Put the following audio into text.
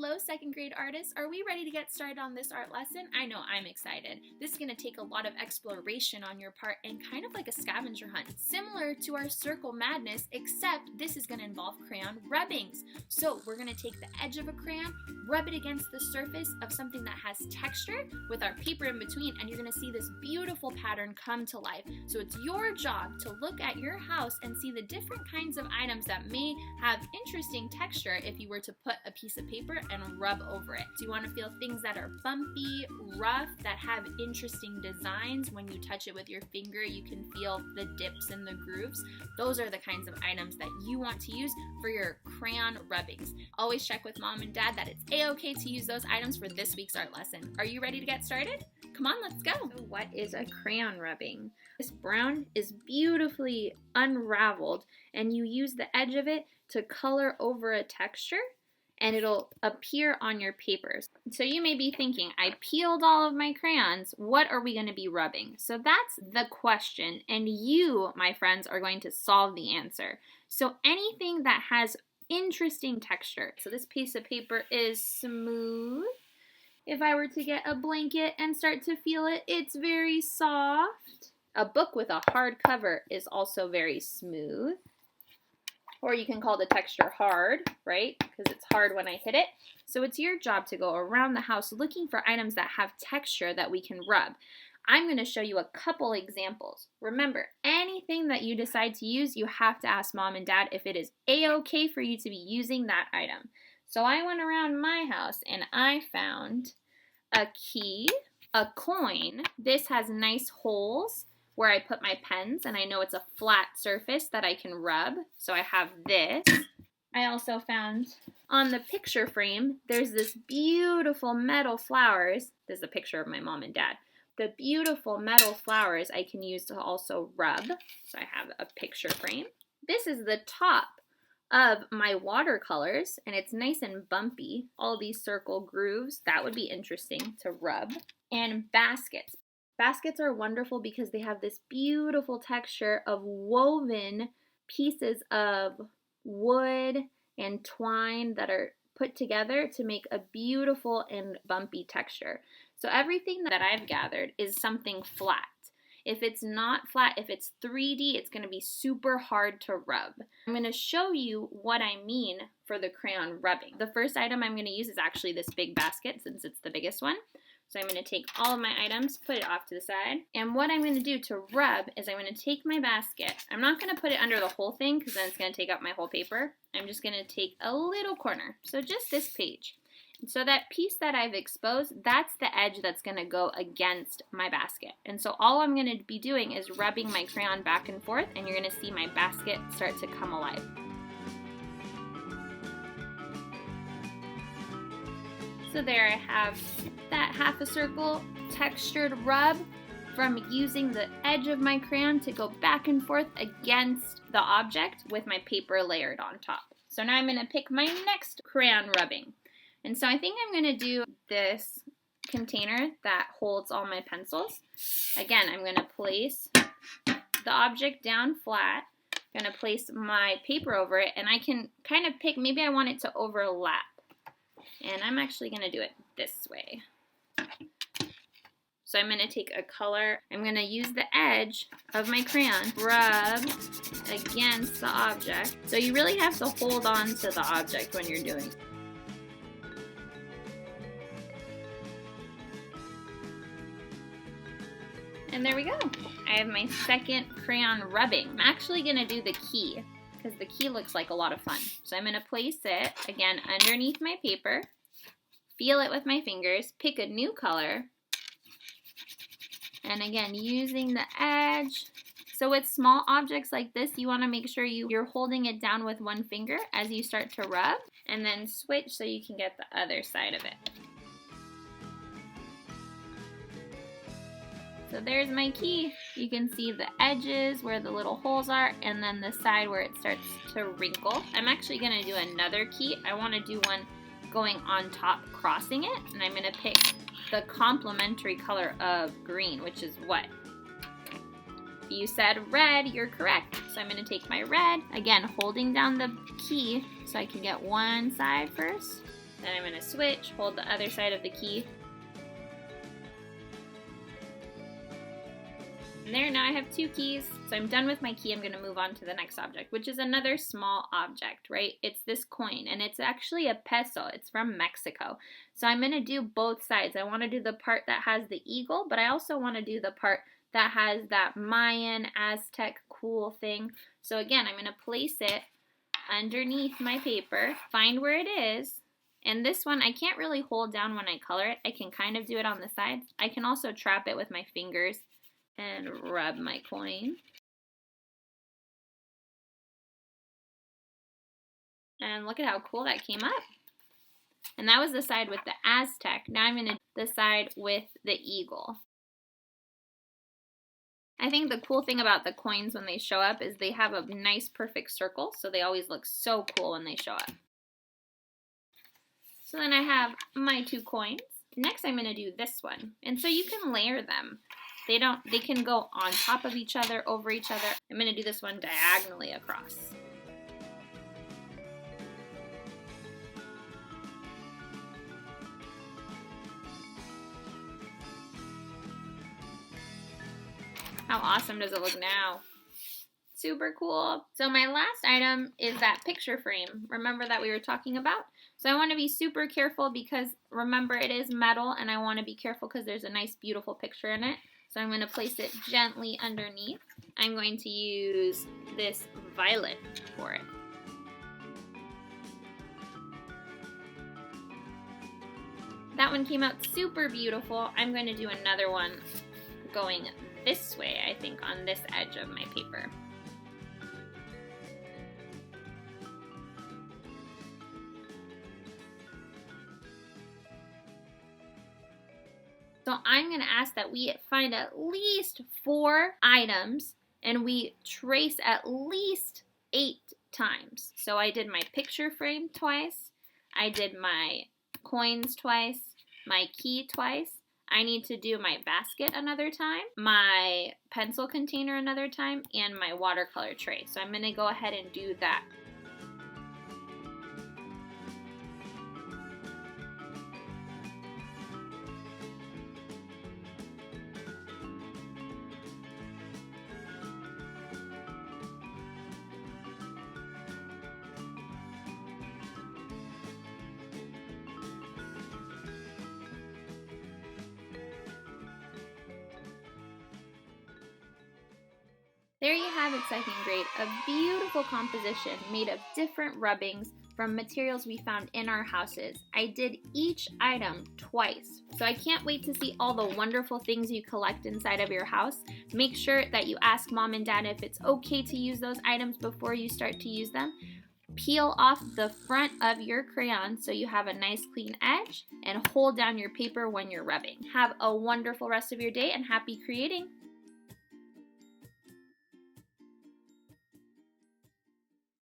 Hello, second grade artists. Are we ready to get started on this art lesson? I know I'm excited. This is going to take a lot of exploration on your part and kind of like a scavenger hunt, similar to our circle madness, except this is going to involve crayon rubbings. So we're going to take the edge of a crayon, rub it against the surface of something that has texture with our paper in between, and you're going to see this beautiful pattern come to life. So it's your job to look at your house and see the different kinds of items that may have interesting texture if you were to put a piece of paper and rub over it. So you want to feel things that are bumpy, rough, that have interesting designs. When you touch it with your finger, you can feel the dips and the grooves. Those are the kinds of items that you want to use for your crayon rubbings. Always check with mom and dad that it's a-okay to use those items for this week's art lesson. Are you ready to get started? Come on, let's go. So what is a crayon rubbing? This brown is beautifully unraveled, and you use the edge of it to color over a texture, and it'll appear on your papers. So you may be thinking, I peeled all of my crayons, what are we going to be rubbing? So that's the question, and you, my friends, are going to solve the answer. So anything that has interesting texture. So this piece of paper is smooth. If I were to get a blanket and start to feel it, it's very soft. A book with a hard cover is also very smooth. Or you can call the texture hard, right? Because it's hard when I hit it. So it's your job to go around the house looking for items that have texture that we can rub. I'm going to show you a couple examples. Remember, anything that you decide to use, you have to ask mom and dad if it is a-okay for you to be using that item. So I went around my house and I found a key, a coin. This has nice holes where I put my pens, and I know it's a flat surface that I can rub, so I have this. I also found on the picture frame, there's this beautiful metal flowers. This is a picture of my mom and dad. The beautiful metal flowers I can use to also rub, so I have a picture frame. This is the top of my watercolors, and it's nice and bumpy. All these circle grooves, that would be interesting to rub. And baskets. Baskets are wonderful because they have this beautiful texture of woven pieces of wood and twine that are put together to make a beautiful and bumpy texture. So everything that I've gathered is something flat. If it's not flat, if it's 3D, it's going to be super hard to rub. I'm going to show you what I mean for the crayon rubbing. The first item I'm going to use is actually this big basket since it's the biggest one. So I'm going to take all of my items, put it off to the side, and what I'm going to do to rub is I'm going to take my basket. I'm not going to put it under the whole thing because then it's going to take up my whole paper. I'm just going to take a little corner, so just this page. So that piece that I've exposed, that's the edge that's going to go against my basket. And so all I'm going to be doing is rubbing my crayon back and forth, and you're going to see my basket start to come alive. So there I have that half a circle textured rub from using the edge of my crayon to go back and forth against the object with my paper layered on top. So now I'm going to pick my next crayon rubbing. And so I think I'm going to do this container that holds all my pencils. Again, I'm going to place the object down flat. I'm going to place my paper over it, and I can kind of pick, maybe I want it to overlap. And I'm actually going to do it this way. So I'm going to take a color. I'm going to use the edge of my crayon, rub against the object. So you really have to hold on to the object when you're doing it. And there we go. I have my second crayon rubbing. I'm actually going to do the key, because the key looks like a lot of fun. So I'm going to place it, again, underneath my paper, feel it with my fingers, pick a new color, and again, using the edge. So with small objects like this, you want to make sure you're holding it down with one finger as you start to rub, and then switch so you can get the other side of it. So there's my key. You can see the edges where the little holes are, and then the side where it starts to wrinkle. I'm actually going to do another key. I want to do one going on top, crossing it, and I'm going to pick the complementary color of green, which is what? You said red, you're correct. So I'm going to take my red, again holding down the key so I can get one side first, Then I'm going to switch, hold the other side of the key. And there, now I have 2 keys. So I'm done with my key. I'm going to move on to the next object, which is another small object, right? It's this coin, and it's actually a peso. It's from Mexico. So I'm going to do both sides. I want to do the part that has the eagle, but I also want to do the part that has that Mayan, Aztec cool thing. So again, I'm going to place it underneath my paper, find where it is. And this one, I can't really hold down when I color it. I can kind of do it on the sides. I can also trap it with my fingers and rub my coin. And look at how cool that came up. And that was the side with the Aztec. Now I'm going to do the side with the eagle. I think the cool thing about the coins when they show up is they have a nice perfect circle, so they always look so cool when they show up. So then I have my 2 coins. Next I'm going to do this one. And so you can layer them. They can go on top of each other, over each other. I'm going to do this one diagonally across. How awesome does it look now? Super cool. So my last item is that picture frame. Remember that we were talking about? So I want to be super careful because remember it is metal, and I want to be careful because there's a nice beautiful picture in it. So I'm going to place it gently underneath. I'm going to use this violet for it. That one came out super beautiful. I'm going to do another one going this way, I think, on this edge of my paper. So I'm going to ask that we find at least 4 items and we trace at least 8 times. So I did my picture frame twice, I did my coins twice, my key twice. I need to do my basket another time, my pencil container another time, and my watercolor tray. So I'm going to go ahead and do that. There you have it, 2nd grade, a beautiful composition made of different rubbings from materials we found in our houses. I did each item twice, so I can't wait to see all the wonderful things you collect inside of your house. Make sure that you ask Mom and Dad if it's okay to use those items before you start to use them. Peel off the front of your crayon so you have a nice clean edge, and hold down your paper when you're rubbing. Have a wonderful rest of your day and happy creating!